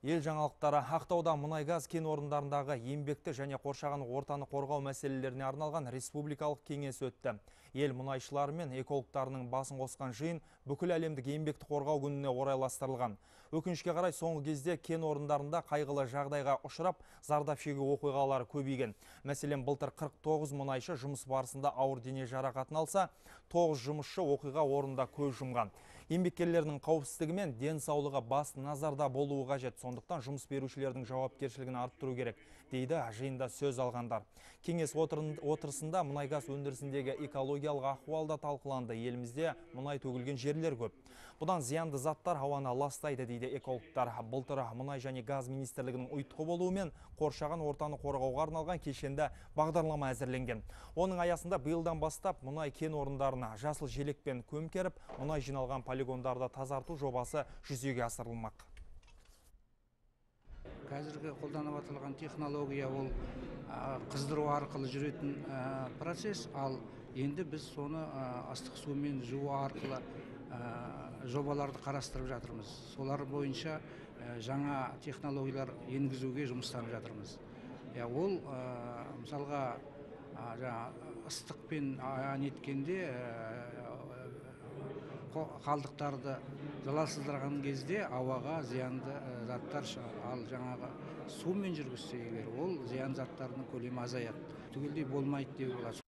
Ел жаңалықтары Ақтауда мұнай-газ кен орындарындағы еңбекті және қоршаған ортаны қорғау мәселелеріне арналған республикалық кеңес өтті. Ел мұнайшылары мен экологтарының басын қосқан жиын бүкіл әлемдік еңбекті қорғау күніне орайластырылған. Өкінішке қарай соңғы кезде кен орындарында қайғылы жағдайға ұшырап, зардап шегу оқиғалары көбейген. Мәселен, былтыр 49 мұнайшы жұмыс барысында ауыр дене жарақатын алса, 9 жұмысшы оқиға орнында көз жұмған. Еңбеккерлердің қауіпсіздігі мен денсаулығы басты назарда болуы қажет. Сондықтан жұмыс берушілердің жауапкершілігін арттыру керек, дейді жиында сөз алғандар. Кеңес отырысында мұнай-газ өндірісіндегі экологиялық ахуалда талқыланды. Елімізде мұнай төгілген жерлер көп. Бұдан зиянды заттар ауаны ластайды, дейді экологтар. Былтыр мұнай және газ министрлігінің ұйытқы болуымен қоршаған ортаны қорғауға арналған кешенді бағдарлама әзірленген. Оның аясында биылдан бастап мұнай кен орындарына жасыл желекпен көмкеріп, мұнай жиналған полигондарды тазарту жобасы жүзеге асырылмақ. Қазіргі қолданып аталған технология ол қыздыру арқылы жүретін процесс, ал енді біз соны астық сумен жуу арқылы жобаларды қарастырып жатырмыз. Солар бойынша жаңа технологиялар енгізуге жұмыстанып жатырмыз. Ол мысалға ыстықпен неткенде қалдықтарды залалсыздырған кезде ауаға зиянды заттар шығады. Ал жаңағы сумен жүргізсе егер, ол зиян заттарының көлемі азаяды. Түгелдей болмайды деуге болады.